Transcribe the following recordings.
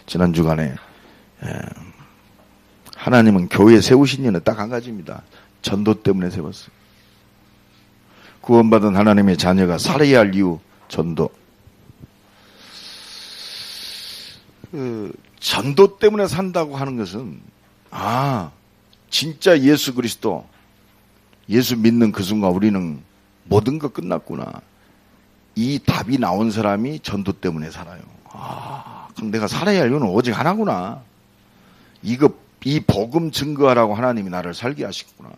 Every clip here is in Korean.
지난 주간에 하나님은 교회 세우신 이유는 딱 한 가지입니다. 전도 때문에 세웠어요. 구원받은 하나님의 자녀가 살아야 할 이유, 전도. 전도 때문에 산다고 하는 것은 진짜 예수 그리스도, 예수 믿는 그 순간 우리는 모든 거 끝났구나. 이 답이 나온 사람이 전도 때문에 살아요. 그럼 내가 살아야 할 이유는 오직 하나구나. 이 복음 증거하라고 하나님이 나를 살게 하셨구나.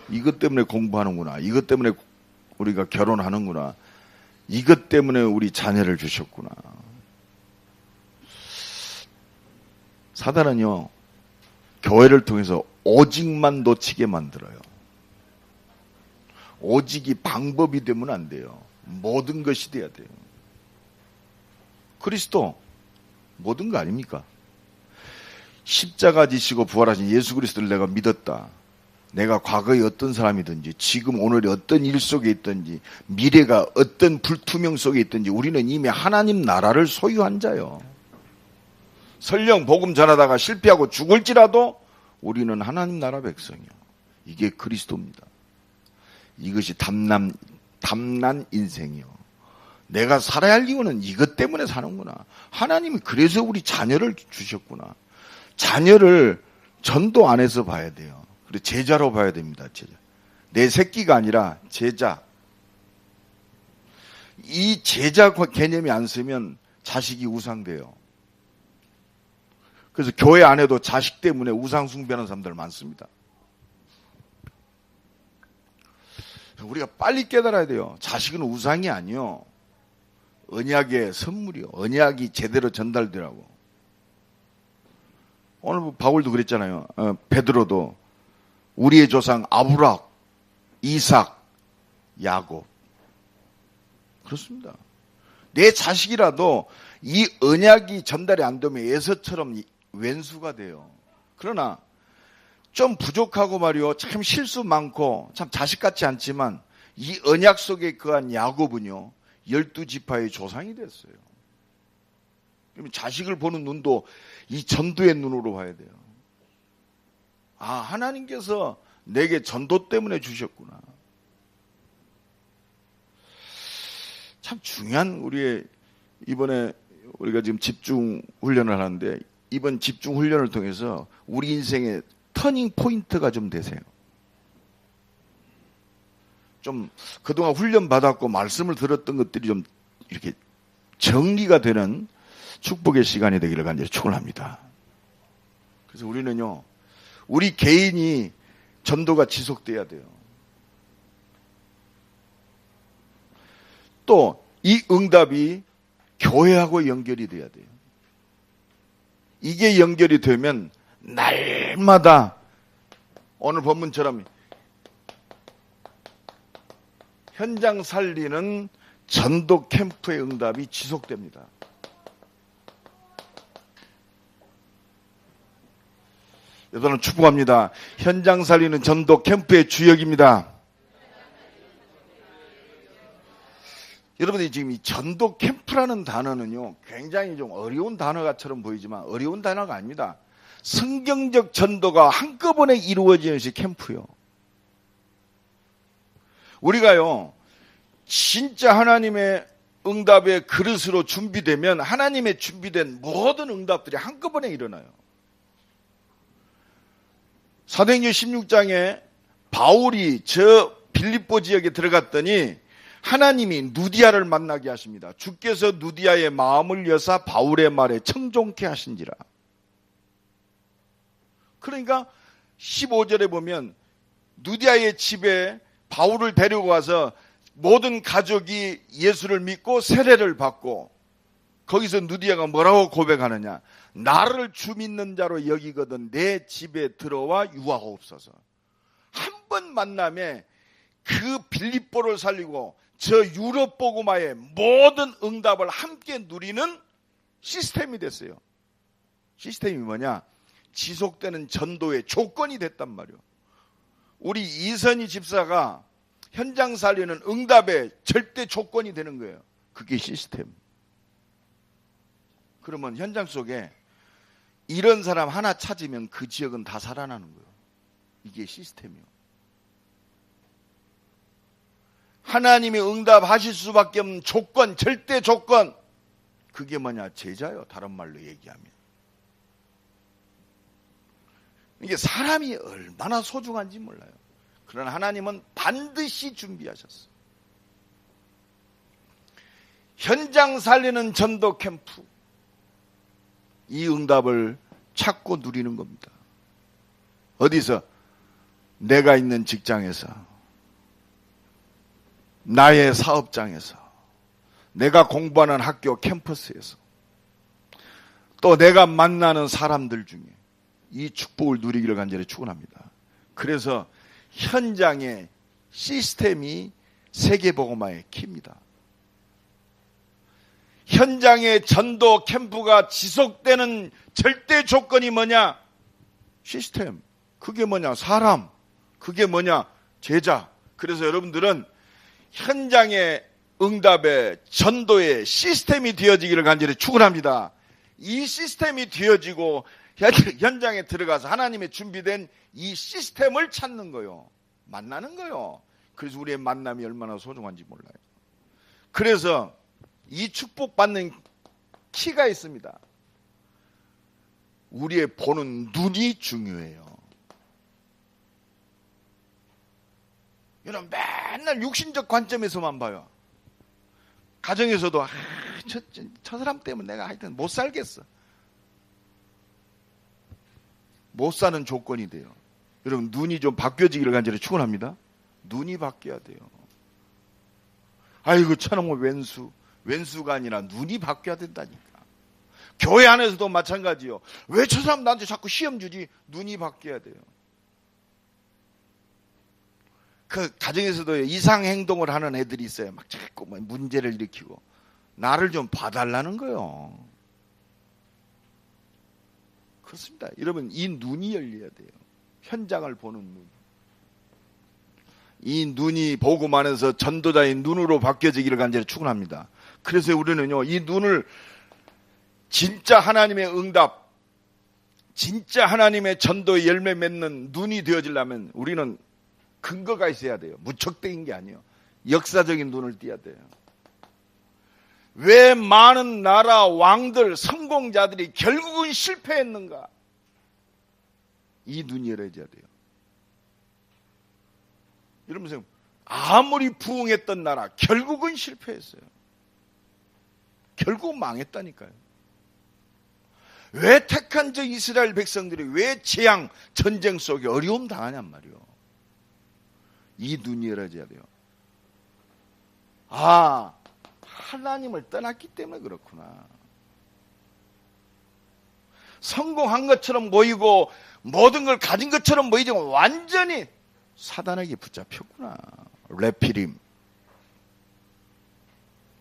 이것 때문에 공부하는구나. 이것 때문에 우리가 결혼하는구나. 이것 때문에 우리 자녀를 주셨구나. 사단은요, 교회를 통해서 오직만 놓치게 만들어요. 오직이 방법이 되면 안 돼요. 모든 것이 돼야 돼요. 그리스도 모든 거 아닙니까? 십자가 지시고 부활하신 예수 그리스도를 내가 믿었다. 내가 과거에 어떤 사람이든지 지금 오늘이 어떤 일 속에 있든지 미래가 어떤 불투명 속에 있든지 우리는 이미 하나님 나라를 소유한 자요. 설령 복음 전하다가 실패하고 죽을지라도 우리는 하나님 나라 백성이요. 이게 그리스도입니다. 이것이 담난 인생이요. 내가 살아야 할 이유는 이것 때문에 사는구나. 하나님이 그래서 우리 자녀를 주셨구나. 자녀를 전도 안에서 봐야 돼요. 그리고 제자로 봐야 됩니다. 제자. 내 새끼가 아니라 제자. 이 제자 개념이 안 쓰면 자식이 우상돼요. 그래서 교회 안에도 자식 때문에 우상 숭배하는 사람들 많습니다. 우리가 빨리 깨달아야 돼요. 자식은 우상이 아니요. 언약의 선물이요. 언약이 제대로 전달되라고. 오늘 바울도 그랬잖아요. 베드로도 우리의 조상 아브람, 이삭, 야곱. 그렇습니다. 내 자식이라도 이 언약이 전달이 안 되면 에서처럼 왼수가 돼요. 그러나 좀 부족하고 말이요. 참 실수 많고 참 자식 같지 않지만 이 언약 속에 거한 야곱은요. 12지파의 조상이 됐어요. 그러면 자식을 보는 눈도 이 전도의 눈으로 봐야 돼요. 하나님께서 내게 전도 때문에 주셨구나. 참 중요한 우리의 이번에 우리가 지금 집중 훈련을 하는데 이번 집중 훈련을 통해서 우리 인생의 터닝 포인트가 좀 되세요. 좀 그동안 훈련 받았고 말씀을 들었던 것들이 좀 이렇게 정리가 되는 축복의 시간이 되기를 간절히 축원합니다. 그래서 우리는요, 우리 개인이 전도가 지속돼야 돼요. 또 이 응답이 교회하고 연결이 돼야 돼요. 이게 연결이 되면 날마다 오늘 본문처럼 현장 살리는 전도 캠프의 응답이 지속됩니다. 여러분 축복합니다. 현장 살리는 전도 캠프의 주역입니다. 여러분이 지금 이 전도 캠프라는 단어는요, 굉장히 좀 어려운 단어처럼 보이지만 어려운 단어가 아닙니다. 성경적 전도가 한꺼번에 이루어지는 것이 캠프요. 우리가요, 진짜 하나님의 응답의 그릇으로 준비되면 하나님의 준비된 모든 응답들이 한꺼번에 일어나요. 사도행전 16장에 바울이 저 빌립보 지역에 들어갔더니 하나님이 누디아를 만나게 하십니다. 주께서 누디아의 마음을 여사 바울의 말에 청종케 하신지라. 그러니까 15절에 보면 누디아의 집에 바울을 데리고 와서 모든 가족이 예수를 믿고 세례를 받고 거기서 누디아가 뭐라고 고백하느냐. 나를 주 믿는 자로 여기거든 내 집에 들어와 유하옵소서. 한 번 만남에 그 빌립보를 살리고 저 유럽 복음화의 모든 응답을 함께 누리는 시스템이 됐어요. 시스템이 뭐냐? 지속되는 전도의 조건이 됐단 말이에요. 우리 이선희 집사가 현장 살리는 응답의 절대 조건이 되는 거예요. 그게 시스템. 그러면 현장 속에 이런 사람 하나 찾으면 그 지역은 다 살아나는 거예요. 이게 시스템이요. 하나님이 응답하실 수밖에 없는 조건, 절대 조건. 그게 뭐냐? 제자요. 다른 말로 얘기하면. 이게 사람이 얼마나 소중한지 몰라요. 그러나 하나님은 반드시 준비하셨어요. 현장 살리는 전도 캠프. 이 응답을 찾고 누리는 겁니다. 어디서? 내가 있는 직장에서, 나의 사업장에서, 내가 공부하는 학교 캠퍼스에서, 또 내가 만나는 사람들 중에 이 축복을 누리기를 간절히 축원합니다. 그래서 현장의 시스템이 세계복음화의 키입니다. 현장의 전도 캠프가 지속되는 절대 조건이 뭐냐? 시스템. 그게 뭐냐? 사람. 그게 뭐냐? 제자. 그래서 여러분들은 현장의 응답의 전도의 시스템이 되어지기를 간절히 축원합니다. 이 시스템이 되어지고 현장에 들어가서 하나님의 준비된 이 시스템을 찾는 거요. 만나는 거요. 그래서 우리의 만남이 얼마나 소중한지 몰라요. 그래서 이 축복받는 키가 있습니다. 우리의 보는 눈이 중요해요. 여러분 맨날 육신적 관점에서만 봐요. 가정에서도 저 사람 때문에 내가 하여튼 못 살겠어. 못 사는 조건이 돼요. 여러분 눈이 좀 바뀌어지기를 간절히 축원합니다. 눈이 바뀌어야 돼요. 아이고 저놈의 왼수가 아니라 눈이 바뀌어야 된다니까. 교회 안에서도 마찬가지요. 왜 저 사람 나한테 자꾸 시험 주지? 눈이 바뀌어야 돼요. 그 가정에서도 이상 행동을 하는 애들이 있어요. 막 자꾸 문제를 일으키고 나를 좀 봐달라는 거예요. 그렇습니다. 여러분 이 눈이 열려야 돼요. 현장을 보는 눈. 이 눈이 복음안에서 전도자의 눈으로 바뀌어지기를 간절히 축원합니다. 그래서 우리는요 이 눈을 진짜 하나님의 응답, 진짜 하나님의 전도의 열매 맺는 눈이 되어지려면 우리는 근거가 있어야 돼요. 무척대인 게 아니에요. 역사적인 눈을 띄어야 돼요. 왜 많은 나라 왕들, 성공자들이 결국은 실패했는가? 이 눈이 열어져야 돼요. 여러분, 아무리 부흥했던 나라, 결국은 실패했어요. 결국 망했다니까요. 왜 택한 저 이스라엘 백성들이 왜 재앙, 전쟁 속에 어려움 당하냔 말이요. 이 눈이 열어져야 돼요. 아, 하나님을 떠났기 때문에 그렇구나. 성공한 것처럼 보이고 모든 걸 가진 것처럼 보이지만 완전히 사단에게 붙잡혔구나. 레피림.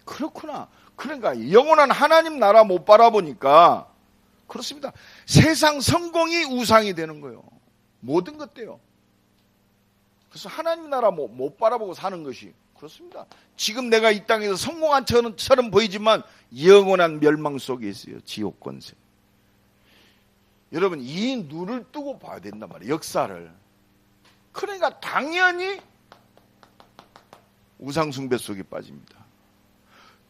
그렇구나. 그러니까 영원한 하나님 나라 못 바라보니까 그렇습니다. 세상 성공이 우상이 되는 거예요. 모든 것 때요. 그래서 하나님 나라 못 바라보고 사는 것이 그렇습니다. 지금 내가 이 땅에서 성공한 처럼 보이지만 영원한 멸망 속에 있어요. 지옥 권세. 여러분 이 눈을 뜨고 봐야 된단 말이에요. 역사를. 그러니까 당연히 우상숭배 속에 빠집니다.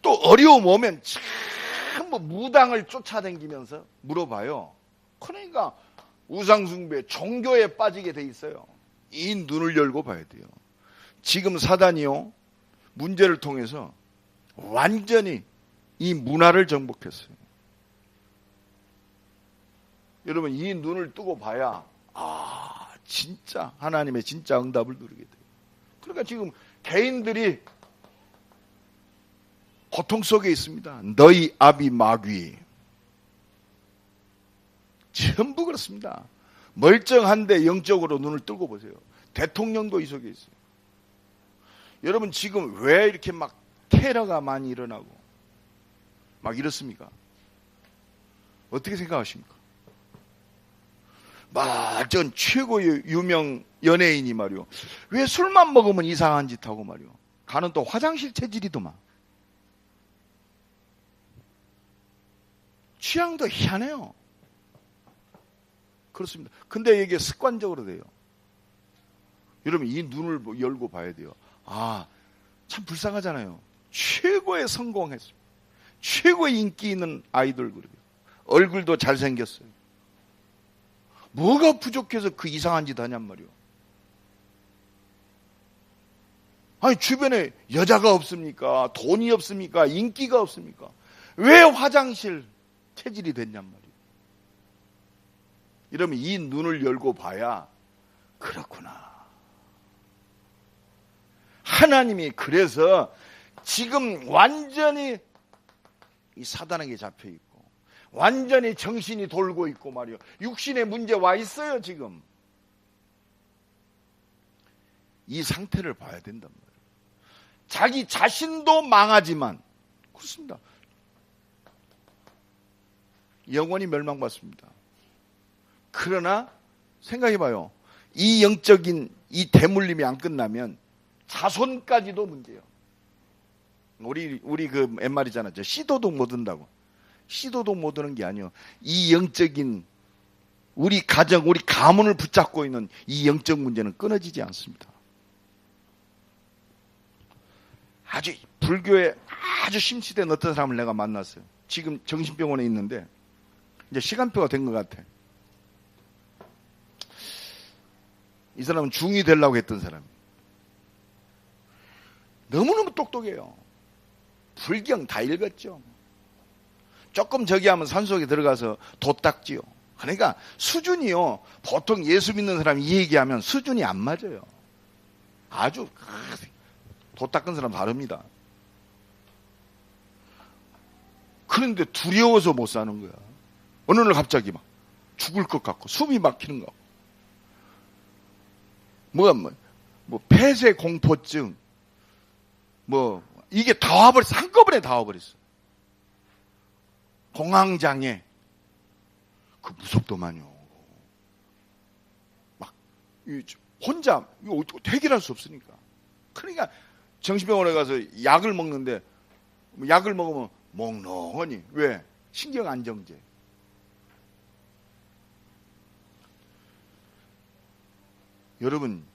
또 어려움 오면 전부 무당을 쫓아다니면서 물어봐요. 그러니까 우상숭배, 종교에 빠지게 돼 있어요. 이 눈을 열고 봐야 돼요. 지금 사단이요 문제를 통해서 완전히 이 문화를 정복했어요. 여러분 이 눈을 뜨고 봐야 진짜 하나님의 진짜 응답을 누리게 돼요. 그러니까 지금 개인들이 고통 속에 있습니다. 너희 아비 마귀 전부 그렇습니다. 멀쩡한데 영적으로 눈을 뜨고 보세요. 대통령도 이 속에 있어요. 여러분 지금 왜 이렇게 막 테러가 많이 일어나고 막 이렇습니까? 어떻게 생각하십니까? 전 최고의 유명 연예인이 말이요. 왜 술만 먹으면 이상한 짓 하고 말이요. 가는 또 화장실 체질이더만. 취향도 희한해요. 그렇습니다. 근데 이게 습관적으로 돼요. 여러분, 이 눈을 열고 봐야 돼요. 아, 참 불쌍하잖아요. 최고의 성공했어요. 최고의 인기 있는 아이돌 그룹이에요. 얼굴도 잘생겼어요. 뭐가 부족해서 그 이상한 짓 하냔 말이요. 아니, 주변에 여자가 없습니까? 돈이 없습니까? 인기가 없습니까? 왜 화장실 체질이 됐냔 말이에요. 이러면 이 눈을 열고 봐야, 그렇구나. 하나님이 그래서 지금 완전히 이 사단에게 잡혀 있고, 완전히 정신이 돌고 있고 말이요. 육신의 문제 와 있어요, 지금. 이 상태를 봐야 된단 말이에요. 자기 자신도 망하지만, 그렇습니다. 영원히 멸망받습니다. 그러나 생각해봐요. 이 영적인 이 대물림이 안 끝나면 자손까지도 문제예요. 우리 그 옛말이잖아요. 저 씨도둑 못 든다고. 씨도둑 못 드는 게 아니에요. 이 영적인 우리 가정, 우리 가문을 붙잡고 있는 이 영적 문제는 끊어지지 않습니다. 아주 불교에 아주 심취된 어떤 사람을 내가 만났어요. 지금 정신병원에 있는데 이제 시간표가 된 것 같아. 이 사람은 중이 되려고 했던 사람. 너무너무 똑똑해요. 불경 다 읽었죠. 조금 저기 하면 산속에 들어가서 돛 닦지요. 그러니까 수준이요. 보통 예수 믿는 사람이 이 얘기하면 수준이 안 맞아요. 아주 돛 닦은 사람 다릅니다. 그런데 두려워서 못 사는 거야. 어느 날 갑자기 막 죽을 것 같고 숨이 막히는 거. 뭐 폐쇄 공포증, 뭐 이게 다 와버렸어. 한꺼번에 다 와버렸어. 공황장애, 그 무섭더만요. 막 혼자 이거 해결할 수 없으니까. 그러니까 정신병원에 가서 약을 먹는데 약을 먹으면 멍렁하니. 왜? 신경 안정제. 여러분,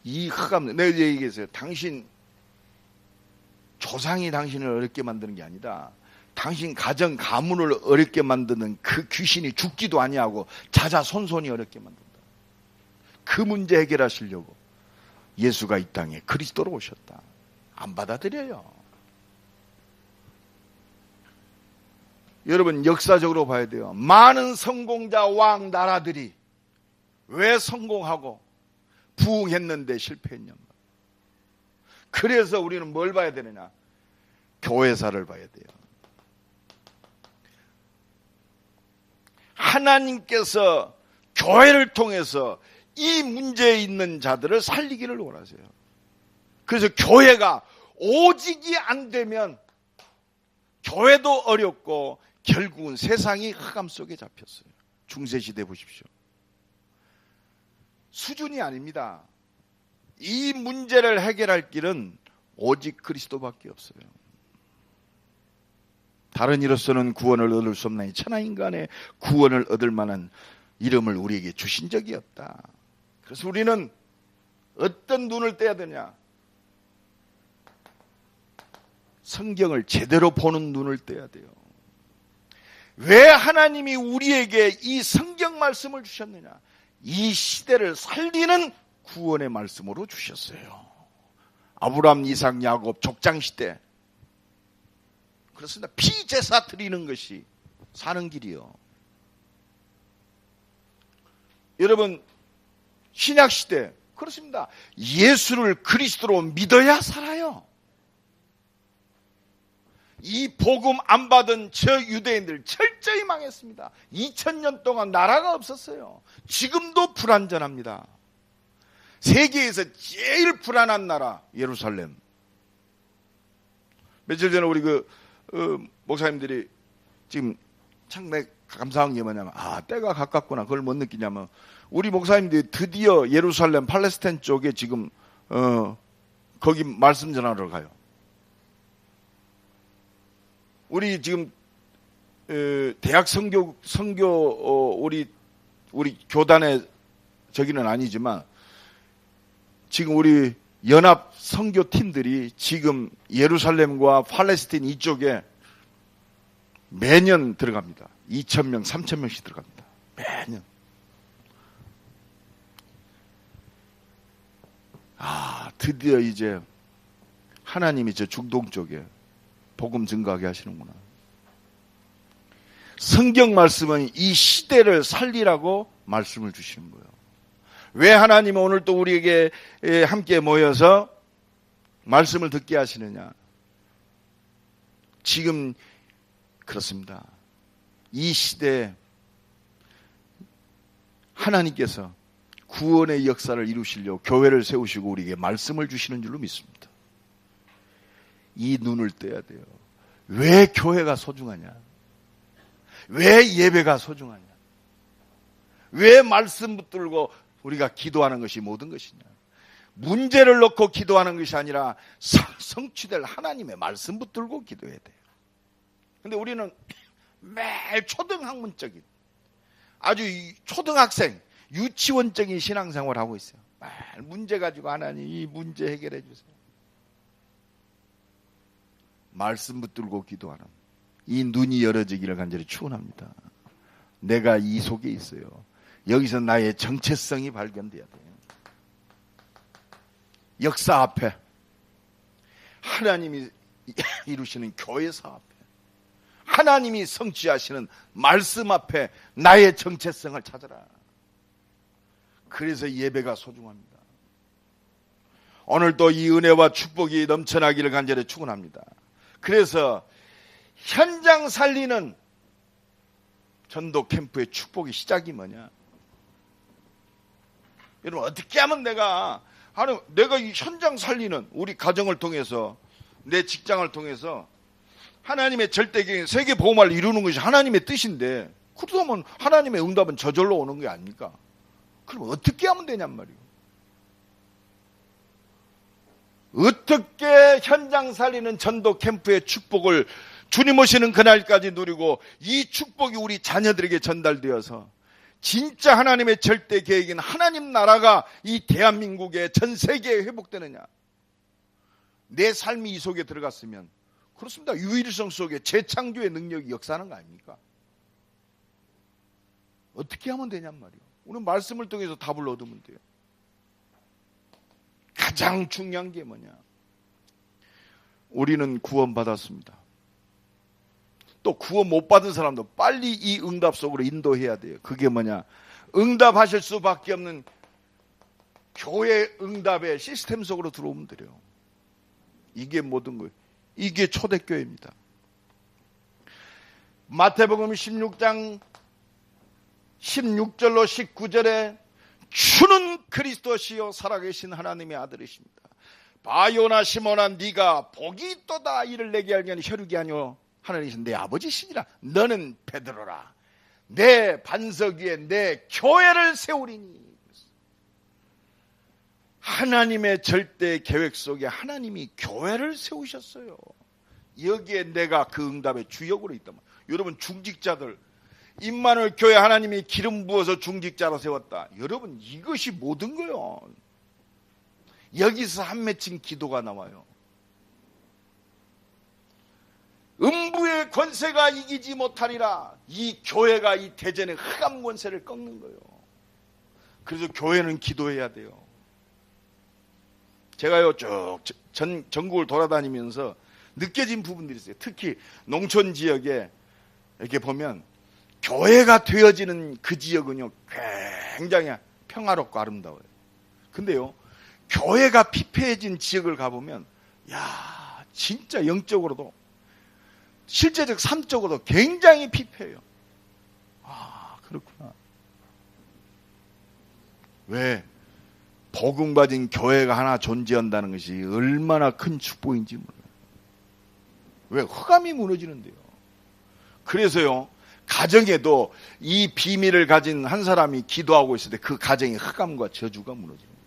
이 흑암, 내가 얘기했어요. 당신 조상이 당신을 어렵게 만드는 게 아니다. 당신 가정 가문을 어렵게 만드는 그 귀신이 죽지도 아니하고 자자손손이 어렵게 만든다. 그 문제 해결하시려고 예수가 이 땅에 그리스도로 오셨다. 안 받아들여요. 여러분, 역사적으로 봐야 돼요. 많은 성공자 왕 나라들이 왜 성공하고 부흥했는데 실패했냐. 그래서 우리는 뭘 봐야 되느냐? 교회사를 봐야 돼요. 하나님께서 교회를 통해서 이 문제에 있는 자들을 살리기를 원하세요. 그래서 교회가 오직이 안 되면 교회도 어렵고 결국은 세상이 흑암 속에 잡혔어요. 중세시대 보십시오. 수준이 아닙니다. 이 문제를 해결할 길은 오직 그리스도밖에 없어요. 다른 이로서는 구원을 얻을 수 없나니 천하인간의 구원을 얻을 만한 이름을 우리에게 주신 적이 없다. 그래서 우리는 어떤 눈을 떼야 되냐? 성경을 제대로 보는 눈을 떼야 돼요. 왜 하나님이 우리에게 이 성경 말씀을 주셨느냐? 이 시대를 살리는 구원의 말씀으로 주셨어요. 아브라함, 이삭, 야곱 족장시대. 그렇습니다. 피제사 드리는 것이 사는 길이요. 여러분, 신약시대 그렇습니다. 예수를 그리스도로 믿어야 살아요. 이 복음 안 받은 저 유대인들 철저히 망했습니다. 2000년 동안 나라가 없었어요. 지금도 불안전합니다. 세계에서 제일 불안한 나라 예루살렘. 며칠 전에 우리 목사님들이 지금 참 감사한 게 뭐냐면 때가 가깝구나. 그걸 못 느끼냐면 우리 목사님들이 드디어 예루살렘 팔레스타인 쪽에 지금 거기 말씀 전하러 가요. 우리 지금 대학 선교 우리 우리 교단의 저기는 아니지만 지금 우리 연합 선교팀들이 지금 예루살렘과 팔레스틴 이쪽에 매년 들어갑니다. 2,000명, 3,000명씩 들어갑니다. 매년. 드디어 이제 하나님이 저 중동 쪽에 복음 증거하게 하시는구나. 성경 말씀은 이 시대를 살리라고 말씀을 주시는 거예요. 왜 하나님은 오늘 또 우리에게 함께 모여서 말씀을 듣게 하시느냐? 지금 그렇습니다. 이 시대에 하나님께서 구원의 역사를 이루시려고 교회를 세우시고 우리에게 말씀을 주시는 줄로 믿습니다. 이 눈을 떼야 돼요. 왜 교회가 소중하냐? 왜 예배가 소중하냐? 왜 말씀 붙들고 우리가 기도하는 것이 모든 것이냐? 문제를 놓고 기도하는 것이 아니라 성취될 하나님의 말씀 붙들고 기도해야 돼요. 근데 우리는 매일 초등학문적인 아주 초등학생 유치원적인 신앙생활을 하고 있어요. 매일 문제 가지고 하나님 이 문제 해결해 주세요. 말씀 붙들고 기도하는 이 눈이 열어지기를 간절히 축원합니다. 내가 이 속에 있어요. 여기서 나의 정체성이 발견돼야 돼요. 역사 앞에 하나님이 이루시는 교회사 앞에 하나님이 성취하시는 말씀 앞에 나의 정체성을 찾아라. 그래서 예배가 소중합니다. 오늘도 이 은혜와 축복이 넘쳐나기를 간절히 축원합니다. 그래서 현장 살리는 전도 캠프의 축복의 시작이 뭐냐? 여러분 어떻게 하면 내가 이 현장 살리는 우리 가정을 통해서 내 직장을 통해서 하나님의 절대적인 세계 보험을 이루는 것이 하나님의 뜻인데 그러면 하나님의 응답은 저절로 오는 게 아닙니까? 그럼 어떻게 하면 되냔 말이에요. 어떻게 현장 살리는 전도 캠프의 축복을 주님 오시는 그날까지 누리고 이 축복이 우리 자녀들에게 전달되어서 진짜 하나님의 절대 계획인 하나님 나라가 이 대한민국에 전 세계에 회복되느냐? 내 삶이 이 속에 들어갔으면 그렇습니다. 유일성 속에 재창조의 능력이 역사하는 거 아닙니까? 어떻게 하면 되냔 말이에요. 오늘 말씀을 통해서 답을 얻으면 돼요. 가장 중요한 게 뭐냐? 우리는 구원받았습니다. 또 구원 못 받은 사람도 빨리 이 응답 속으로 인도해야 돼요. 그게 뭐냐? 응답하실 수밖에 없는 교회 응답의 시스템 속으로 들어오면 돼요. 이게 모든 거예요. 이게 초대교회입니다. 마태복음 16장 16절로 19절에 주는 그리스도시요 살아계신 하나님의 아들이십니다. 바요나 시몬아 네가 복이 있도다. 이를 내게 알기는 혈육이 아니오 하나님이신 내 아버지시니라. 너는 베드로라. 내 반석 위에 내 교회를 세우리니. 하나님의 절대 계획 속에 하나님이 교회를 세우셨어요. 여기에 내가 그 응답의 주역으로 있단 말이에요. 여러분 중직자들 임마누엘 교회 하나님이 기름 부어서 중직자로 세웠다. 여러분 이것이 모든 거예요. 여기서 한 맺힌 기도가 나와요. 음부의 권세가 이기지 못하리라. 이 교회가 이 대전의 흑암 권세를 꺾는 거예요. 그래서 교회는 기도해야 돼요. 제가요 쭉 전국을 돌아다니면서 느껴진 부분들이 있어요. 특히 농촌 지역에 이렇게 보면 교회가 되어지는 그 지역은요 굉장히 평화롭고 아름다워요. 근데요 교회가 피폐해진 지역을 가보면 야 진짜 영적으로도 실제적 삶적으로도 굉장히 피폐해요. 아 그렇구나. 왜? 복음 가진 교회가 하나 존재한다는 것이 얼마나 큰 축복인지 몰라요. 왜? 흑암이 무너지는데요. 그래서요 가정에도 이 비밀을 가진 한 사람이 기도하고 있을 때 그 가정의 흑암과 저주가 무너지는 거예요.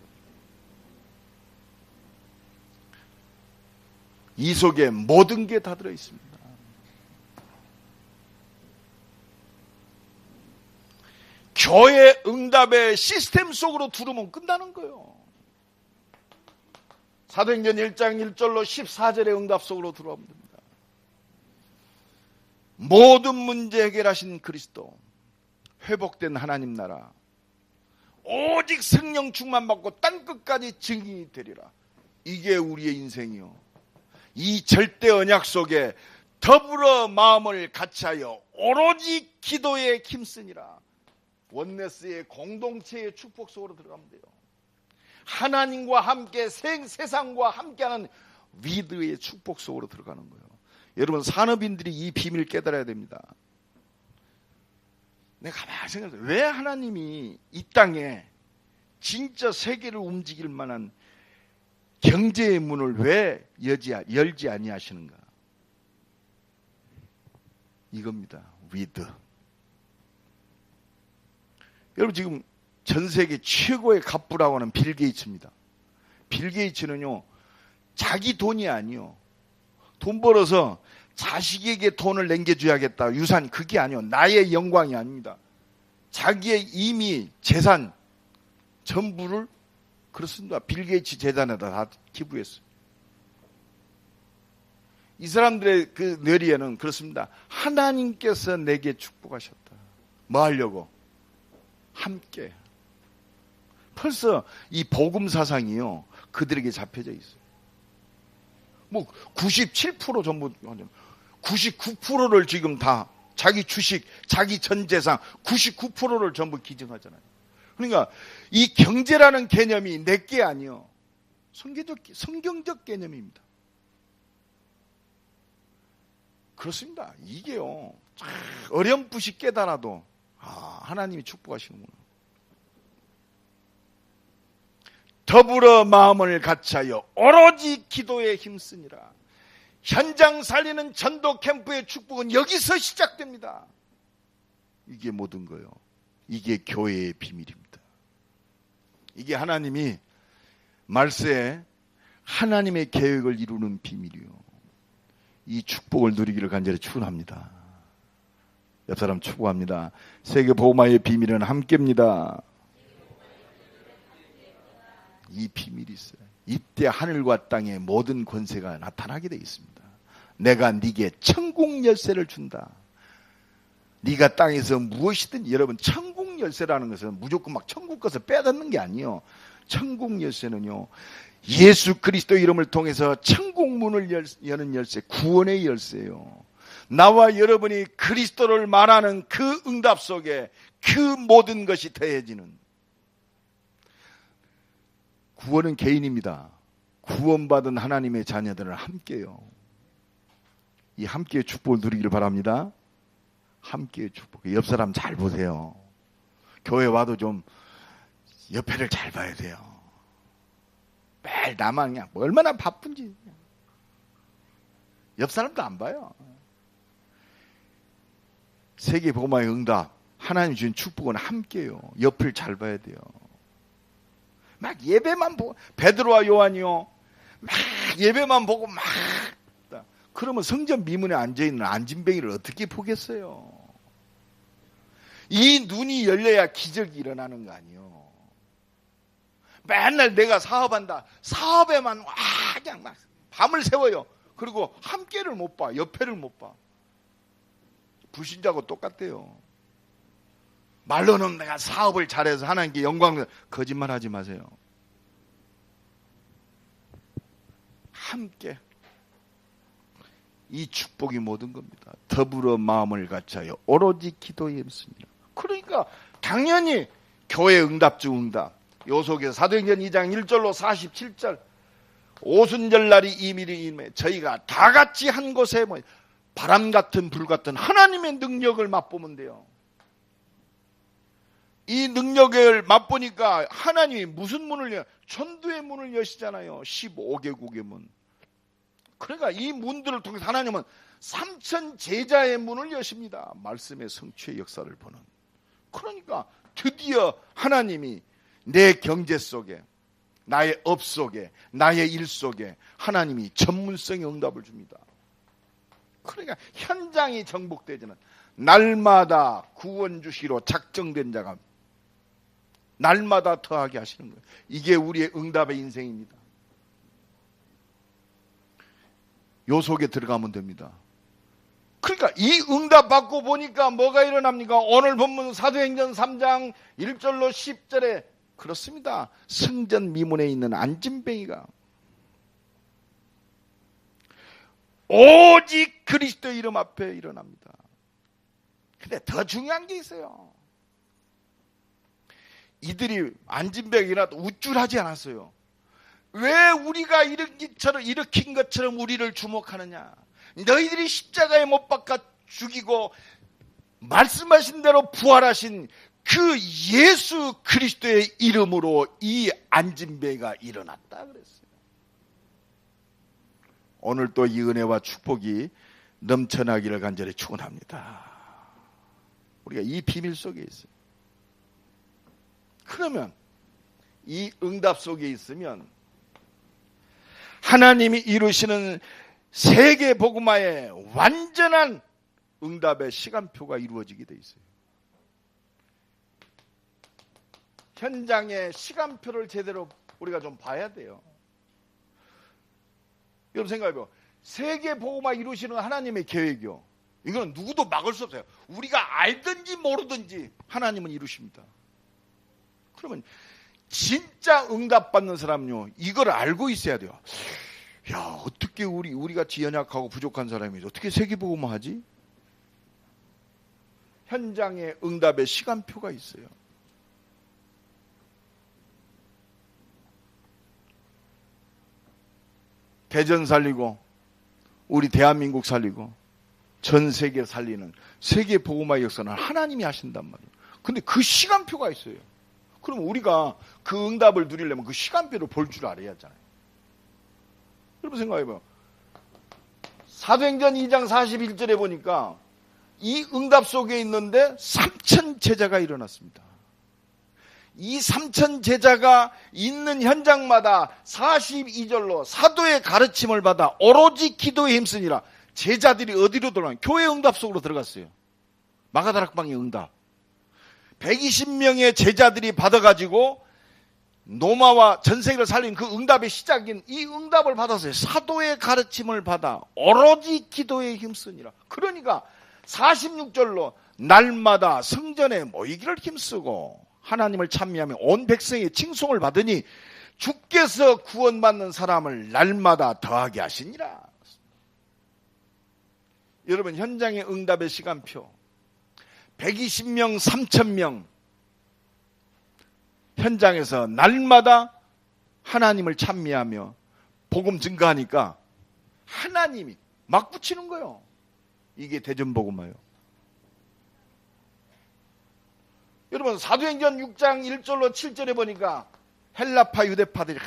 이 속에 모든 게 다 들어있습니다. 교회 응답의 시스템 속으로 들어오면 끝나는 거예요. 사도행전 1장 1절로 14절의 응답 속으로 들어오면 됩니다. 모든 문제 해결하신 그리스도, 회복된 하나님 나라, 오직 성령 충만 받고 땅끝까지 증인이 되리라. 이게 우리의 인생이요. 이 절대 언약 속에 더불어 마음을 같이하여 오로지 기도에 힘쓰니라. 원네스의 공동체의 축복 속으로 들어가면 돼요. 하나님과 함께 세상과 함께하는 위드의 축복 속으로 들어가는 거예요. 여러분, 산업인들이 이 비밀을 깨달아야 됩니다. 내가 가만히 생각해서 왜 하나님이 이 땅에 진짜 세계를 움직일 만한 경제의 문을 왜 열지 아니하시는가? 이겁니다. 위드. 여러분, 지금 전 세계 최고의 갑부라고 하는 빌 게이츠입니다. 빌 게이츠는요, 자기 돈이 아니요, 돈 벌어서 자식에게 돈을 남겨줘야겠다, 유산, 그게 아니요, 나의 영광이 아닙니다. 자기의 이미 재산 전부를, 그렇습니다, 빌 게이츠 재단에다 다 기부했어요. 이 사람들의 그 뇌리에는 그렇습니다. 하나님께서 내게 축복하셨다. 뭐 하려고? 함께. 벌써 이 복음 사상이요, 그들에게 잡혀져 있어요. 뭐 97% 전부, 99%를 지금 다 자기 주식, 자기 전 재산 99%를 전부 기증하잖아요. 그러니까 이 경제라는 개념이 내게 아니요, 성경적 개념입니다. 그렇습니다. 이게요, 어렴풋이 깨달아도 하나님이 축복하시는구나. 더불어 마음을 같이하여 오로지 기도에 힘쓰니라. 현장 살리는 전도 캠프의 축복은 여기서 시작됩니다. 이게 모든 거예요. 이게 교회의 비밀입니다. 이게 하나님이 말세에 하나님의 계획을 이루는 비밀이요. 이 축복을 누리기를 간절히 축원합니다. 옆 사람 축복합니다. 세계 복음화의 비밀은 함께입니다. 이 비밀이 있어요. 이때 하늘과 땅의 모든 권세가 나타나게 되어 있습니다. 내가 네게 천국 열쇠를 준다. 네가 땅에서 무엇이든, 여러분, 천국 열쇠라는 것은 무조건 막 천국 것을 빼앗는 게 아니에요. 천국 열쇠는요, 예수 그리스도 이름을 통해서 천국 문을 여는 열쇠, 구원의 열쇠예요. 나와 여러분이 그리스도를 말하는 그 응답 속에 그 모든 것이 더해지는, 구원은 개인입니다. 구원받은 하나님의 자녀들은 함께요. 이 함께의 축복을 누리기를 바랍니다. 함께의 축복. 옆 사람 잘 보세요. 교회 와도 좀 옆에를 잘 봐야 돼요. 매일 나만 그냥 얼마나 바쁜지 옆 사람도 안 봐요. 세계 복음화의 응답, 하나님 주신 축복은 함께요. 옆을 잘 봐야 돼요. 막 예배만 보고, 베드로와 요한이요, 막 예배만 보고 막, 그러면 성전 미문에 앉아있는 안진뱅이를 어떻게 보겠어요? 이 눈이 열려야 기적이 일어나는 거 아니에요. 맨날 내가 사업한다, 사업에만 그냥 막 밤을 새워요. 그리고 함께를 못 봐, 옆에를 못 봐. 불신자하고 똑같대요. 말로는 내가 사업을 잘해서 하나님께 영광을, 거짓말하지 마세요. 함께 이 축복이 모든 겁니다. 더불어 마음을 같이하여 오로지 기도에 힘씁니다. 그러니까 당연히 교회 응답 중 응답. 요 속에서 사도행전 2장 1절로 47절, 오순절 날이 이밀히 임해 저희가 다 같이 한 곳에 모여 바람 같은 불 같은 하나님의 능력을 맛보면 돼요. 이 능력을 맛보니까 하나님이 무슨 문을 여? 천도의 문을 여시잖아요. 15개국의 문. 그러니까 이 문들을 통해서 하나님은 3천 제자의 문을 여십니다. 말씀의 성취의 역사를 보는. 그러니까 드디어 하나님이 내 경제 속에, 나의 업 속에, 나의 일 속에 하나님이 전문성의 응답을 줍니다. 그러니까 현장이 정복되지는 날마다 구원 주시기로 작정된 자가 날마다 더하게 하시는 거예요. 이게 우리의 응답의 인생입니다. 요 속에 들어가면 됩니다. 그러니까 이 응답 받고 보니까 뭐가 일어납니까? 오늘 본문 사도행전 3장 1절로 10절에 그렇습니다. 성전 미문에 있는 안진뱅이가 오직 그리스도 이름 앞에 일어납니다. 근데 더 중요한 게 있어요. 이들이 안진뱅이가 일어나도 우쭐하지 않았어요. 왜 우리가 일으킨 것처럼 우리를 주목하느냐? 너희들이 십자가에 못 박아 죽이고 말씀하신 대로 부활하신 그 예수 그리스도의 이름으로 이 안진뱅이가 일어났다 그랬어요. 오늘 또 이 은혜와 축복이 넘쳐나기를 간절히 축원합니다. 우리가 이 비밀 속에 있어요. 그러면 이 응답 속에 있으면 하나님이 이루시는 세계 복음화의 완전한 응답의 시간표가 이루어지게 돼 있어요. 현장의 시간표를 제대로 우리가 좀 봐야 돼요. 여러분 생각해봐요. 세계 복음화 이루시는 하나님의 계획이요. 이거는 누구도 막을 수 없어요. 우리가 알든지 모르든지 하나님은 이루십니다. 그러면 진짜 응답받는 사람요, 이걸 알고 있어야 돼요. 야, 어떻게 우리같이 연약하고 부족한 사람이 어떻게 세계복음화 하지? 현장에 응답의 시간표가 있어요. 대전 살리고 우리 대한민국 살리고 전 세계 살리는 세계복음화 역사는 하나님이 하신단 말이에요. 근데 그 시간표가 있어요. 그럼 우리가 그 응답을 누리려면 그 시간표를 볼 줄 알아야 하잖아요. 여러분 생각해봐요. 사도행전 2장 41절에 보니까 이 응답 속에 있는데 3,000 제자가 일어났습니다. 이 3,000 제자가 있는 현장마다 42절로 사도의 가르침을 받아 오로지 기도에 힘쓰니라. 제자들이 어디로 들어가요? 교회 응답 속으로 들어갔어요. 마가다락방의 응답. 120명의 제자들이 받아가지고 노마와 전 세계를 살린 그 응답의 시작인 이 응답을 받았어요. 사도의 가르침을 받아 오로지 기도에 힘쓰니라. 그러니까 46절로 날마다 성전에 모이기를 힘쓰고 하나님을 찬미하며 온 백성의 칭송을 받으니 주께서 구원받는 사람을 날마다 더하게 하시니라. 여러분 현장의 응답의 시간표 120명 3,000명 현장에서 날마다 하나님을 찬미하며 복음 증거하니까 하나님이 막 붙이는 거예요. 이게 대전복음화예요. 여러분 사도행전 6장 1절로 7절에 보니까 헬라파 유대파들이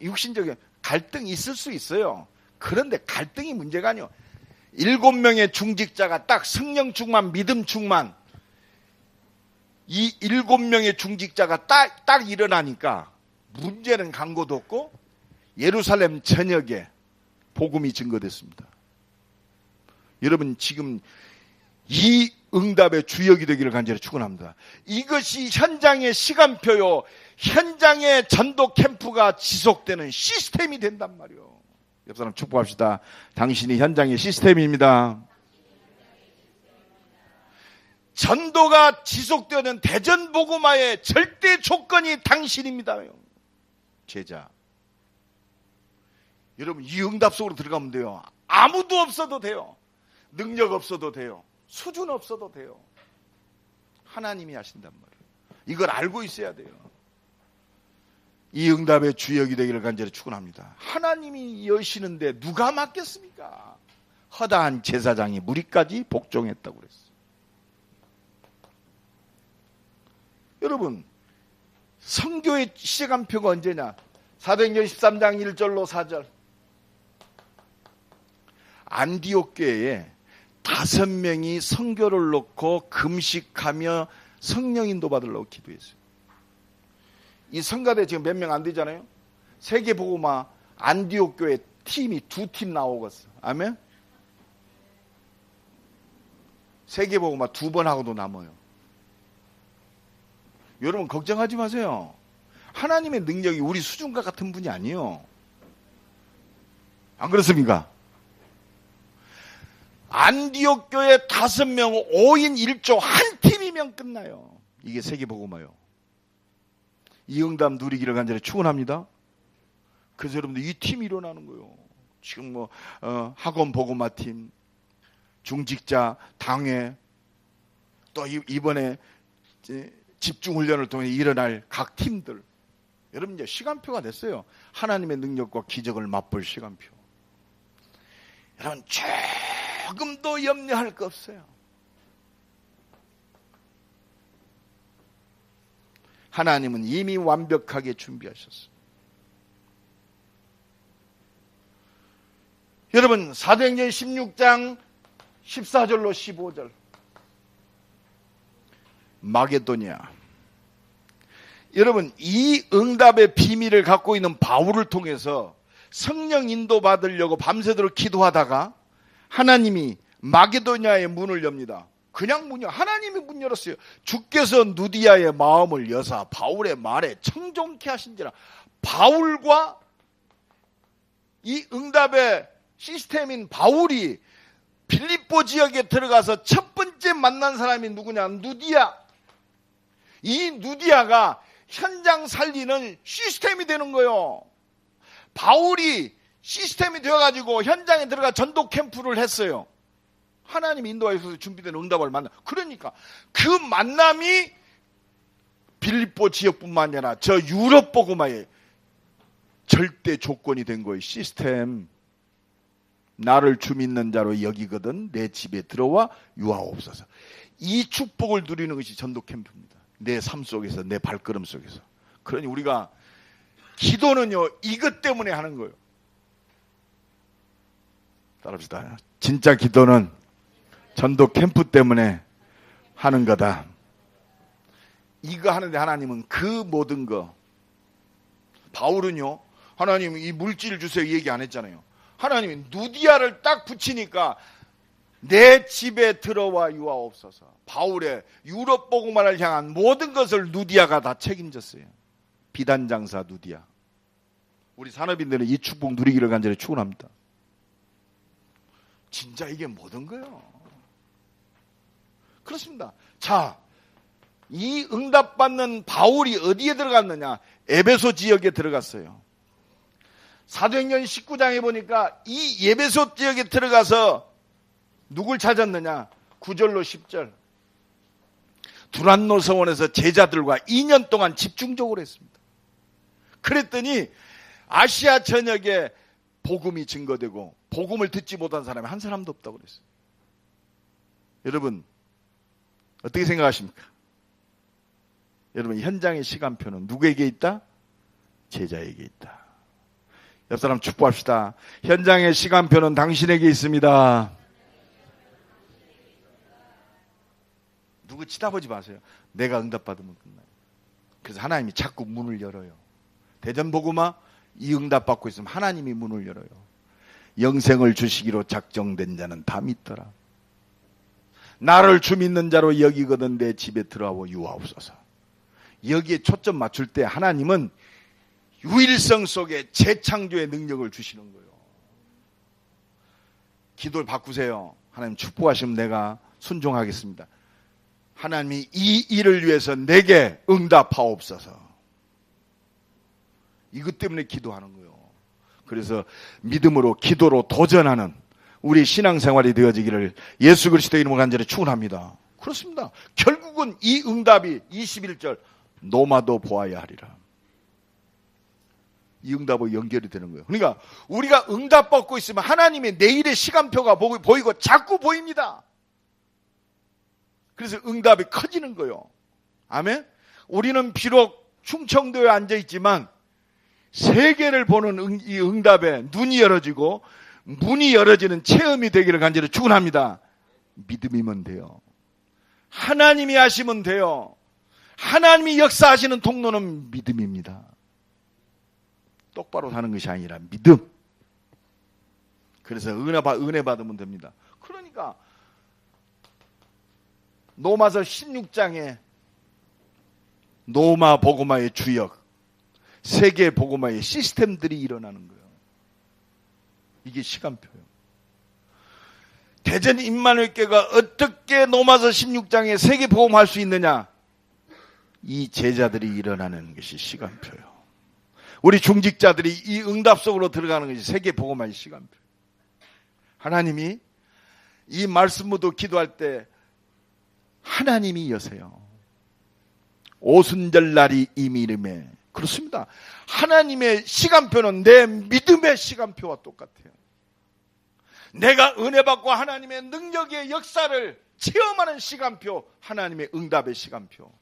육신적인 갈등이 있을 수 있어요. 그런데 갈등이 문제가 아니에요. 7명의 중직자가 딱 성령 충만 믿음 충만 이 7명의 중직자가 딱 일어나니까 문제는 간고도 없고 예루살렘 전역에 복음이 증거됐습니다. 여러분 지금 이 응답의 주역이 되기를 간절히 축원합니다. 이것이 현장의 시간표요. 현장의 전도 캠프가 지속되는 시스템이 된단 말이에요. 옆 사람 축복합시다. 당신이 현장의 시스템입니다. 전도가 지속되는 대전복음화의 절대 조건이 당신입니다. 제자. 여러분 이 응답 속으로 들어가면 돼요. 아무도 없어도 돼요. 능력 없어도 돼요. 수준 없어도 돼요. 하나님이 하신단 말이에요. 이걸 알고 있어야 돼요. 이 응답의 주역이 되기를 간절히 축원합니다. 하나님이 여시는데 누가 막겠습니까? 허다한 제사장이 무리까지 복종했다고 그랬어요. 여러분 선교의 시간표가 언제냐? 사도행전 13장 1절로 4절 안디옥 교회에 5명이 선교를 놓고 금식하며 성령 인도 받으려고 기도했어요. 이 성가대 지금 몇 명 안 되잖아요. 세계복음화 안디옥 교회 팀이 2팀 나오겠어. 아멘? 세계복음화 2번 하고도 남아요. 여러분 걱정하지 마세요. 하나님의 능력이 우리 수준과 같은 분이 아니에요. 안 그렇습니까? 안디옥 교회 5명 5인 1조 한 팀이면 끝나요. 이게 세계복음화요. 이 응답 누리기를 간절히 축원합니다. 그래서 여러분들 이 팀이 일어나는 거예요. 지금 뭐 학원 복음화 팀, 중직자 당회, 또 이번에 집중훈련을 통해 일어날 각 팀들. 여러분 이제 시간표가 됐어요. 하나님의 능력과 기적을 맛볼 시간표. 여러분 조금도 염려할 거 없어요. 하나님은 이미 완벽하게 준비하셨어요. 여러분 사도행전 16장 14절로 15절 마게도니아. 여러분 이 응답의 비밀을 갖고 있는 바울을 통해서 성령 인도 받으려고 밤새도록 기도하다가 하나님이 마게도니아의 문을 엽니다. 그냥 문이요. 하나님이 문 열었어요. 주께서 누디아의 마음을 여사 바울의 말에 청종케 하신지라. 바울과 이 응답의 시스템인 바울이 빌립보 지역에 들어가서 첫 번째 만난 사람이 누구냐? 누디아. 이 누디아가 현장 살리는 시스템이 되는 거예요. 바울이 시스템이 되어가지고 현장에 들어가 전도 캠프를 했어요. 하나님 인도하셔서 준비된 응답을 만나. 그러니까 그 만남이 빌립보 지역뿐만 아니라 저 유럽 복음화의 절대 조건이 된 거예요. 시스템. 나를 주 믿는 자로 여기거든 내 집에 들어와 유하옵소서. 이 축복을 누리는 것이 전도 캠프입니다. 내 삶 속에서, 내 발걸음 속에서. 그러니 우리가 기도는요 이것 때문에 하는 거예요. 따라합시다. 진짜 기도는 전도 캠프 때문에 하는 거다. 이거 하는데 하나님은 그 모든 거. 바울은요 하나님 이 물질 주세요 얘기 안 했잖아요. 하나님이 누디아를 딱 붙이니까 내 집에 들어와 유하옵소서. 바울의 유럽 복음화를 향한 모든 것을 누디아가 다 책임졌어요. 비단장사 누디아. 우리 산업인들은 이 축복 누리기를 간절히 축원합니다. 진짜 이게 모든 거예요. 그렇습니다. 자, 이 응답받는 바울이 어디에 들어갔느냐? 에베소 지역에 들어갔어요. 사도행전 19장에 보니까 이 에베소 지역에 들어가서 누굴 찾았느냐? 9절로 10절. 두란노 서원에서 제자들과 2년 동안 집중적으로 했습니다. 그랬더니 아시아 전역에 복음이 증거되고 복음을 듣지 못한 사람이 한 사람도 없다고 그랬어요. 여러분 어떻게 생각하십니까? 여러분 현장의 시간표는 누구에게 있다? 제자에게 있다. 옆 사람 축복합시다. 현장의 시간표는 당신에게 있습니다. 누구 치다보지 마세요. 내가 응답받으면 끝나요. 그래서 하나님이 자꾸 문을 열어요. 대전복음화 이 응답받고 있으면 하나님이 문을 열어요. 영생을 주시기로 작정된 자는 다 믿더라. 나를 주 믿는 자로 여기거든 내 집에 들어와 유하옵소서. 여기에 초점 맞출 때 하나님은 유일성 속에 재창조의 능력을 주시는 거예요. 기도를 바꾸세요. 하나님 축복하시면 내가 순종하겠습니다. 하나님이 이 일을 위해서 내게 응답하옵소서. 이것 때문에 기도하는 거예요. 그래서 믿음으로 기도로 도전하는 우리 신앙생활이 되어지기를 예수 그리스도의 이름으로 간절히 축원합니다. 그렇습니다. 결국은 이 응답이 21절 노마도 보아야 하리라. 이 응답으로 연결이 되는 거예요. 그러니까 우리가 응답받고 있으면 하나님의 내일의 시간표가 보이고 자꾸 보입니다. 그래서 응답이 커지는 거예요. 아멘? 우리는 비록 충청도에 앉아있지만 세계를 보는 이 응답에 눈이 열어지고 문이 열어지는 체험이 되기를 간절히 축원합니다. 믿음이면 돼요. 하나님이 하시면 돼요. 하나님이 역사하시는 통로는 믿음입니다. 똑바로 사는 것이 아니라 믿음. 그래서 은혜 받으면 됩니다. 그러니까 로마서 16장에 노마 복음화의 주역, 세계 복음화의 시스템들이 일어나는 거예요. 이게 시간표예요. 대전 임마누엘교회가 어떻게 로마서 16장에 세계 복음화할 수 있느냐? 이 제자들이 일어나는 것이 시간표예요. 우리 중직자들이 이 응답 속으로 들어가는 것이 세계 복음화의 시간표예요. 하나님이 이 말씀으로 기도할 때 하나님이 여세요. 오순절 날이 이미 이름에. 그렇습니다. 하나님의 시간표는 내 믿음의 시간표와 똑같아요. 내가 은혜 받고 하나님의 능력의 역사를 체험하는 시간표, 하나님의 응답의 시간표,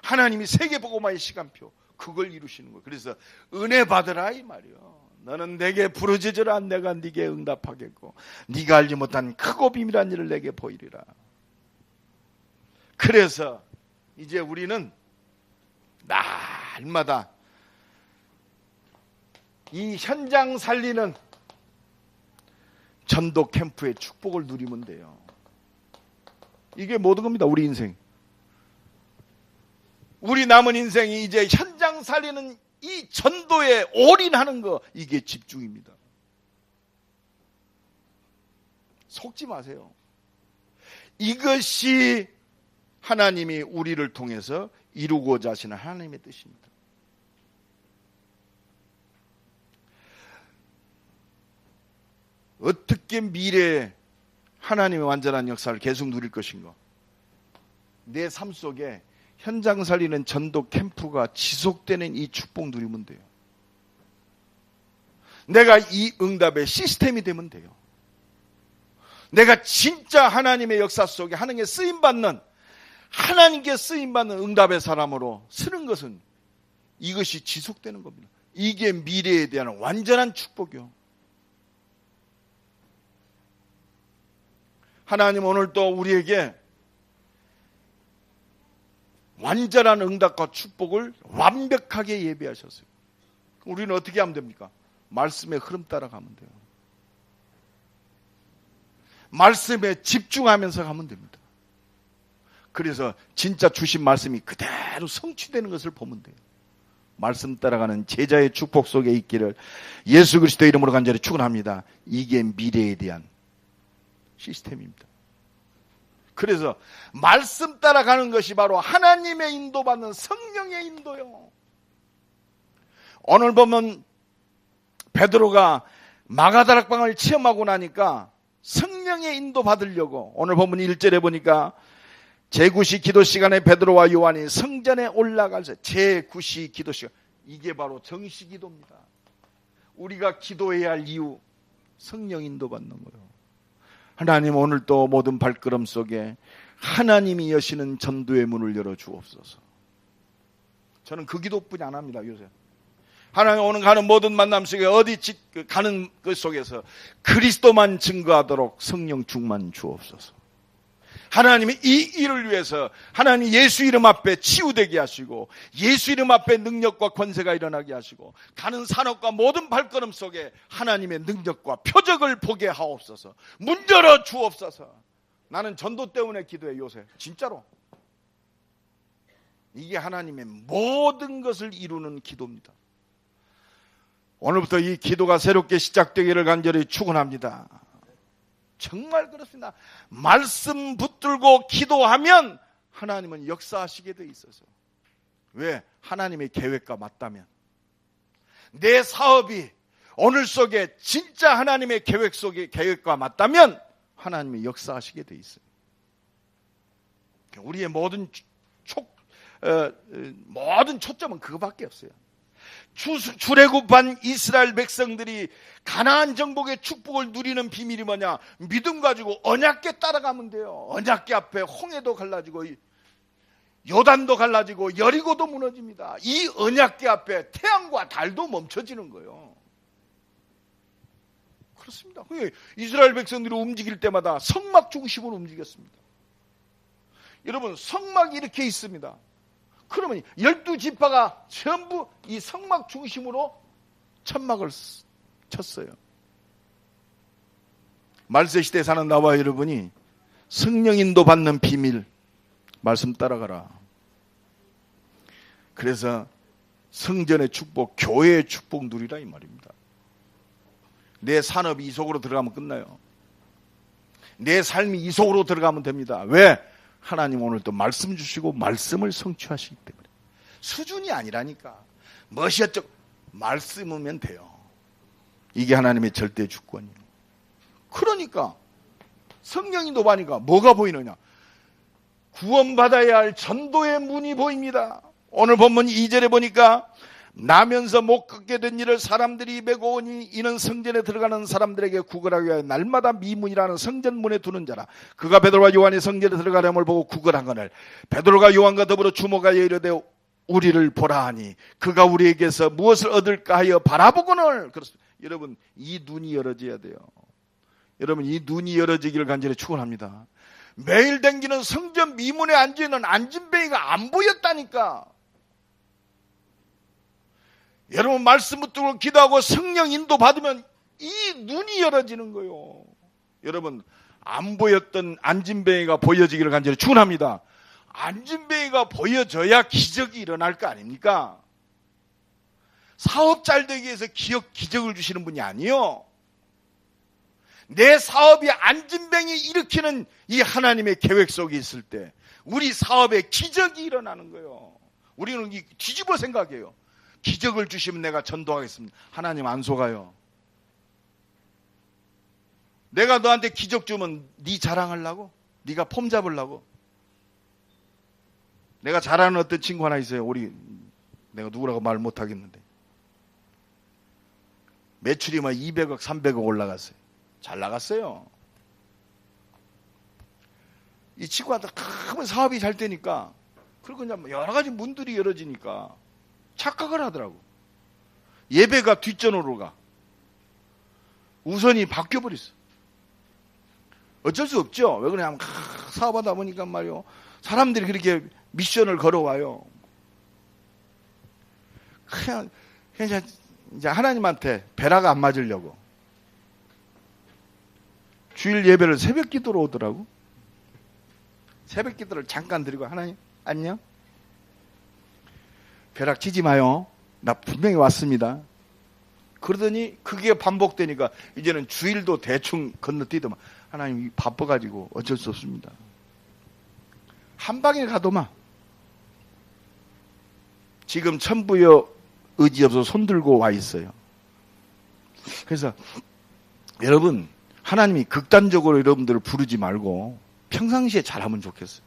하나님이 세계복음화의 시간표, 그걸 이루시는 거예요. 그래서 은혜 받으라 이 말이요. 너는 내게 부르짖으라, 내가 네게 응답하겠고 네가 알지 못한 크고 비밀한 일을 내게 보이리라. 그래서 이제 우리는 날마다 이 현장 살리는 전도 캠프의 축복을 누리면 돼요. 이게 모든 겁니다. 우리 인생. 우리 남은 인생이 이제 현장 살리는 이 전도에 올인하는 거, 이게 집중입니다. 속지 마세요. 이것이 하나님이 우리를 통해서 이루고자 하시는 하나님의 뜻입니다. 어떻게 미래에 하나님의 완전한 역사를 계속 누릴 것인가? 내 삶 속에 현장 살리는 전도 캠프가 지속되는 이 축복 누리면 돼요. 내가 이 응답의 시스템이 되면 돼요. 내가 진짜 하나님의 역사 속에 하나님께 쓰임받는, 하나님께 쓰임받는 응답의 사람으로 쓰는 것은 이것이 지속되는 겁니다. 이게 미래에 대한 완전한 축복이요. 하나님 오늘도 우리에게 완전한 응답과 축복을 완벽하게 예비하셨어요. 우리는 어떻게 하면 됩니까? 말씀의 흐름 따라가면 돼요. 말씀에 집중하면서 가면 됩니다. 그래서 진짜 주신 말씀이 그대로 성취되는 것을 보면 돼요. 말씀 따라가는 제자의 축복 속에 있기를 예수 그리스도의 이름으로 간절히 축원합니다. 이게 미래에 대한 시스템입니다. 그래서 말씀 따라가는 것이 바로 하나님의 인도받는 성령의 인도요. 오늘 보면 베드로가 마가다락방을 체험하고 나니까 성령의 인도 받으려고, 오늘 보면 1절에 보니까 제9시 기도 시간에 베드로와 요한이 성전에 올라가서, 제9시 기도 시간, 이게 바로 정시 기도입니다. 우리가 기도해야 할 이유, 성령 인도 받는 거예요. 하나님 오늘 또 모든 발걸음 속에 하나님이 여시는 전도의 문을 열어 주옵소서. 저는 그 기도뿐이 안 합니다. 요새 하나님 오늘 가는 모든 만남 속에 어디 가는 것 속에서 그리스도만 증거하도록 성령 충만 주옵소서. 하나님이 이 일을 위해서 하나님 예수 이름 앞에 치유되게 하시고 예수 이름 앞에 능력과 권세가 일어나게 하시고 가는 산업과 모든 발걸음 속에 하나님의 능력과 표적을 보게 하옵소서. 문 열어 주옵소서. 나는 전도 때문에 기도해 요새. 진짜로. 이게 하나님의 모든 것을 이루는 기도입니다. 오늘부터 이 기도가 새롭게 시작되기를 간절히 축원합니다. 정말 그렇습니다. 말씀 붙들고 기도하면 하나님은 역사하시게 돼 있어서. 왜? 하나님의 계획과 맞다면. 내 사업이 오늘 속에 진짜 하나님의 계획 속에 계획과 맞다면 하나님이 역사하시게 돼 있어요. 우리의 모든 초점은 그거밖에 없어요. 출애굽한 이스라엘 백성들이 가나안 정복의 축복을 누리는 비밀이 뭐냐? 믿음 가지고 언약궤 따라가면 돼요. 언약궤 앞에 홍해도 갈라지고 요단도 갈라지고 여리고도 무너집니다. 이 언약궤 앞에 태양과 달도 멈춰지는 거예요. 그렇습니다. 이스라엘 백성들이 움직일 때마다 성막 중심으로 움직였습니다. 여러분, 성막이 이렇게 있습니다. 그러면 12지파가 전부 이 성막 중심으로 천막을 쳤어요. 말세시대에 사는 나와 여러분이 성령 인도 받는 비밀, 말씀 따라가라. 그래서 성전의 축복, 교회의 축복 누리라 이 말입니다. 내 산업이 이 속으로 들어가면 끝나요. 내 삶이 이 속으로 들어가면 됩니다. 왜? 하나님 오늘 또 말씀 주시고 말씀을 성취하시기 때문에. 수준이 아니라니까. 멋이 어쩌고 말씀이면 돼요. 이게 하나님의 절대 주권이에요. 그러니까 성령이 노바니까 뭐가 보이느냐? 구원받아야 할 전도의 문이 보입니다. 오늘 본문 2절에 보니까 나면서 못 걷게 된 일을 사람들이 메고 오니 이는 성전에 들어가는 사람들에게 구걸하기 위하여 날마다 미문이라는 성전문에 두는 자라. 그가 베드로와 요한이 성전에 들어가려함을 보고 구걸하거늘 베드로가 요한과 더불어 주목하여 이르되 우리를 보라 하니 그가 우리에게서 무엇을 얻을까 하여 바라보거늘. 그렇습니다. 여러분, 이 눈이 열어져야 돼요. 여러분, 이 눈이 열어지기를 간절히 축원합니다. 매일 댕기는 성전 미문에 앉아있는 안진뱅이가 안 보였다니까. 여러분, 말씀 붙들고 기도하고 성령 인도 받으면 이 눈이 열어지는 거예요. 여러분, 안 보였던 안진뱅이가 보여지기를 간절히 축원합니다. 안진뱅이가 보여져야 기적이 일어날 거 아닙니까? 사업 잘 되기 위해서 기적을 주시는 분이 아니요. 내 사업이 안진뱅이 일으키는 이 하나님의 계획 속에 있을 때 우리 사업에 기적이 일어나는 거예요. 우리는 뒤집어 생각해요. 기적을 주시면 내가 전도하겠습니다. 하나님 안 속아요. 내가 너한테 기적 주면 네 자랑하려고? 네가 폼 잡으려고? 내가 잘 아는 어떤 친구 하나 있어요. 내가 누구라고 말 못하겠는데 매출이 막 200억 300억 올라갔어요. 잘 나갔어요. 이 친구한테 큰 사업이 잘 되니까 그리고 이제 여러 가지 문들이 열어지니까 착각을 하더라고. 예배가 뒷전으로 가. 우선이 바뀌어버렸어. 어쩔 수 없죠. 왜 그러냐면 사업하다 보니까 말이요. 사람들이 그렇게 미션을 걸어와요. 그냥 이제 하나님한테 배라가 안 맞으려고 주일 예배를 새벽 기도로 오더라고. 새벽 기도를 잠깐 드리고 하나님 안녕. 벼락 치지 마요. 나 분명히 왔습니다. 그러더니 그게 반복되니까 이제는 주일도 대충 건너뛰더만 하나님 바빠가지고 어쩔 수 없습니다. 한 방에 가도만 지금 천부여 의지 없어 손 들고 와 있어요. 그래서 여러분 하나님이 극단적으로 여러분들을 부르지 말고 평상시에 잘하면 좋겠어요.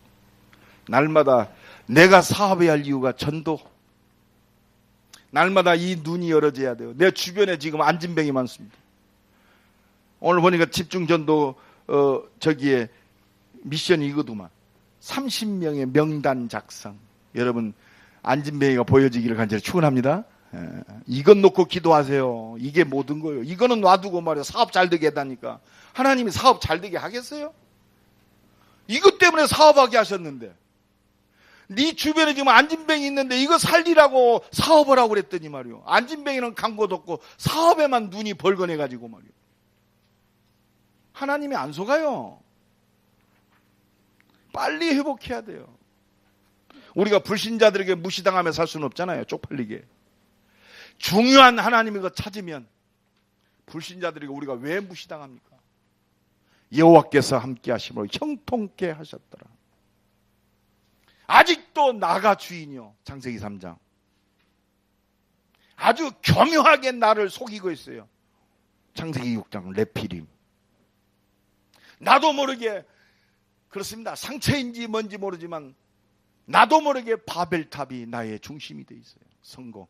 날마다 내가 사업해야 할 이유가 전도. 날마다 이 눈이 열어져야 돼요. 내 주변에 지금 안진뱅이 많습니다. 오늘 보니까 집중전도 저기에 미션이 이거더만 30명의 명단 작성. 여러분 안진뱅이가 보여지기를 간절히 축원합니다. 이것 놓고 기도하세요. 이게 모든 거예요. 이거는 놔두고 말이야 사업 잘 되게 해다니까. 하나님이 사업 잘 되게 하겠어요? 이것 때문에 사업하게 하셨는데 네 주변에 지금 안진뱅이 있는데 이거 살리라고 사업을 하고 그랬더니 말이요. 안진뱅이는 광고도 없고 사업에만 눈이 벌거내가지고 말이요. 하나님이 안 속아요. 빨리 회복해야 돼요. 우리가 불신자들에게 무시당하며 살 수는 없잖아요. 쪽팔리게. 중요한 하나님의 것 찾으면 불신자들에게 우리가 왜 무시당합니까? 여호와께서 함께 하심으로 형통케 하셨더라. 아직도 나가 주인이요. 창세기 3장. 아주 교묘하게 나를 속이고 있어요. 창세기 6장 레피림. 나도 모르게 그렇습니다. 상처인지 뭔지 모르지만 나도 모르게 바벨탑이 나의 중심이 되어 있어요. 성공.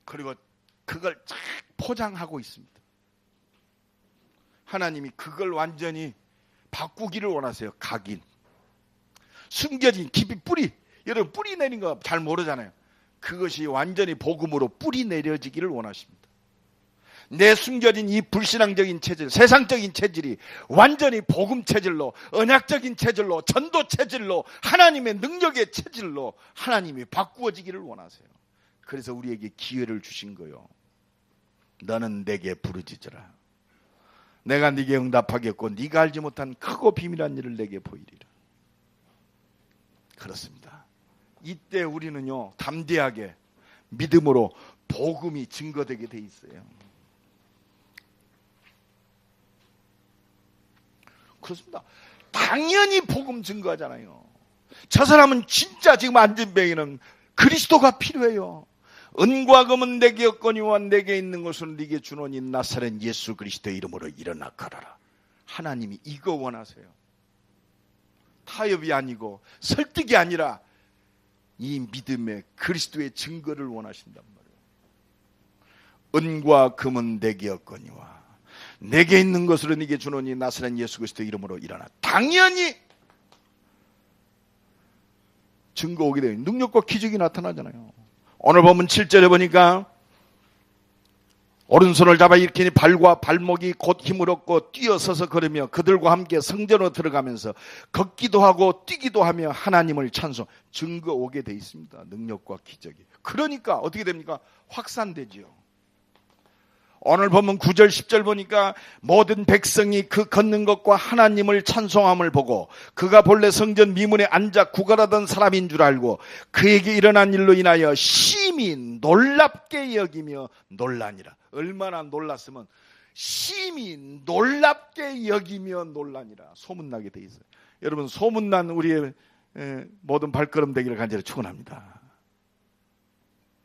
그리고 그걸 쫙 포장하고 있습니다. 하나님이 그걸 완전히 바꾸기를 원하세요. 각인. 숨겨진 깊이 뿌리. 여러분 뿌리 내린 거 잘 모르잖아요. 그것이 완전히 복음으로 뿌리 내려지기를 원하십니다. 내 숨겨진 이 불신앙적인 체질, 세상적인 체질이 완전히 복음 체질로, 언약적인 체질로, 전도 체질로, 하나님의 능력의 체질로 하나님이 바꾸어지기를 원하세요. 그래서 우리에게 기회를 주신 거요. 너는 내게 부르짖으라. 내가 네게 응답하겠고 네가 알지 못한 크고 비밀한 일을 내게 보이리라. 그렇습니다. 이때 우리는요, 담대하게 믿음으로 복음이 증거되게 돼 있어요. 그렇습니다. 당연히 복음 증거하잖아요. 저 사람은 진짜 지금 안진뱅이는 그리스도가 필요해요. 은과 금은 내게 없거니와 내게 있는 것은 네게 주노니 나사렛 예수 그리스도의 이름으로 일어나 걸어라. 하나님이 이거 원하세요. 타협이 아니고 설득이 아니라 이 믿음의 그리스도의 증거를 원하신단 말이에요. 은과 금은 내게 없거니와 내게 있는 것으로 네게 주노니 나사렛 예수 그리스도의 이름으로 일어나. 당연히 증거 오게 되면 능력과 기적이 나타나잖아요. 오늘 보면 7절에 보니까 오른손을 잡아 일으키니 발과 발목이 곧 힘을 얻고 뛰어서서 걸으며 그들과 함께 성전으로 들어가면서 걷기도 하고 뛰기도 하며 하나님을 찬송. 증거 오게 돼 있습니다. 능력과 기적이. 그러니까 어떻게 됩니까? 확산되지요. 오늘 보면 9절 10절 보니까 모든 백성이 그 걷는 것과 하나님을 찬송함을 보고 그가 본래 성전 미문에 앉아 구걸하던 사람인 줄 알고 그에게 일어난 일로 인하여 심히 놀랍게 여기며 놀라니라. 얼마나 놀랐으면 심히 놀랍게 여기며 놀라니라. 소문나게 돼 있어요. 여러분, 소문난 우리의 모든 발걸음 되기를 간절히 축원합니다.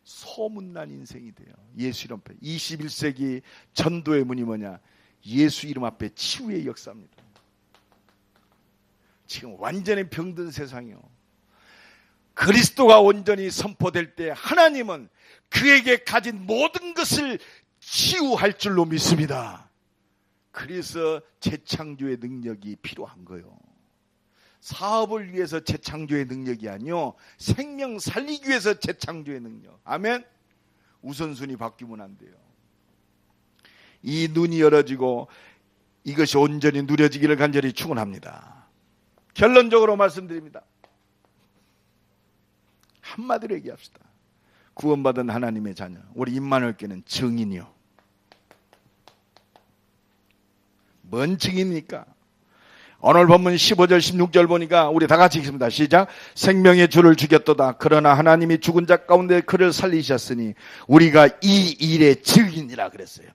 소문난 인생이 돼요. 예수 이름 앞에. 21세기 전도의 문이 뭐냐? 예수 이름 앞에 치유의 역사입니다. 지금 완전히 병든 세상이요. 그리스도가 온전히 선포될 때 하나님은 그에게 가진 모든 것을 치유할 줄로 믿습니다. 그래서 재창조의 능력이 필요한 거예요. 사업을 위해서 재창조의 능력이 아니요, 생명 살리기 위해서 재창조의 능력. 아멘. 우선순위 바뀌면 안 돼요. 이 눈이 열어지고 이것이 온전히 누려지기를 간절히 축원합니다. 결론적으로 말씀드립니다. 한마디로 얘기합시다. 구원받은 하나님의 자녀, 우리 임마누엘교회는 증인이요. 뭔 증인입니까? 오늘 본문 15절 16절 보니까 우리 다 같이 읽습니다. 시작. 생명의 주를 죽였도다. 그러나 하나님이 죽은 자 가운데 그를 살리셨으니 우리가 이 일의 증인이라 그랬어요.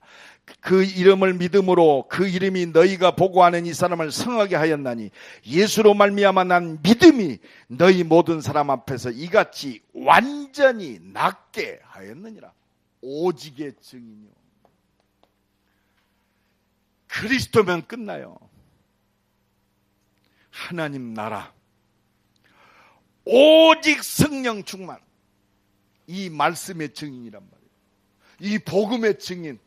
그 이름을 믿음으로 그 이름이 너희가 보고하는 이 사람을 성하게 하였나니 예수로 말미암아 난 믿음이 너희 모든 사람 앞에서 이같이 완전히 낫게 하였느니라. 오직의 증인이요. 그리스도면 끝나요. 하나님 나라, 오직 성령 충만, 이 말씀의 증인이란 말이에요. 이 복음의 증인.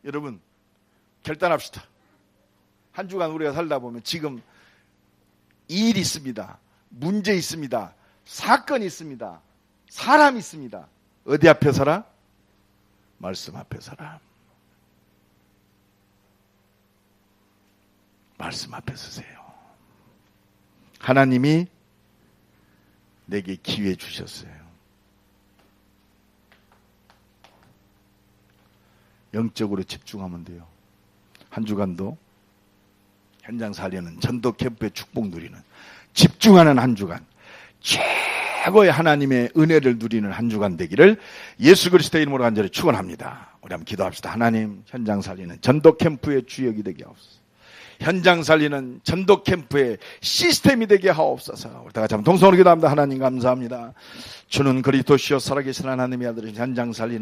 여러분, 결단합시다. 한 주간 우리가 살다 보면 지금 일 있습니다. 문제 있습니다. 사건 있습니다. 사람 있습니다. 어디 앞에 서라? 말씀 앞에 서라. 말씀 앞에 서세요. 하나님이 내게 기회 주셨어요. 영적으로 집중하면 돼요. 한 주간도 현장 살리는 전도 캠프의 축복 누리는, 집중하는 한 주간, 최고의 하나님의 은혜를 누리는 한 주간 되기를 예수 그리스도의 이름으로 간절히 축원합니다. 우리 한번 기도합시다. 하나님, 현장 살리는 전도 캠프의 주역이 되게 하옵소서. 현장 살리는 전도 캠프의 시스템이 되게 하옵소서. 우리 다 같이 한번 동성으로 기도합니다. 하나님 감사합니다. 주는 그리스도시요 살아계신 하나님의 아들인 현장 살리는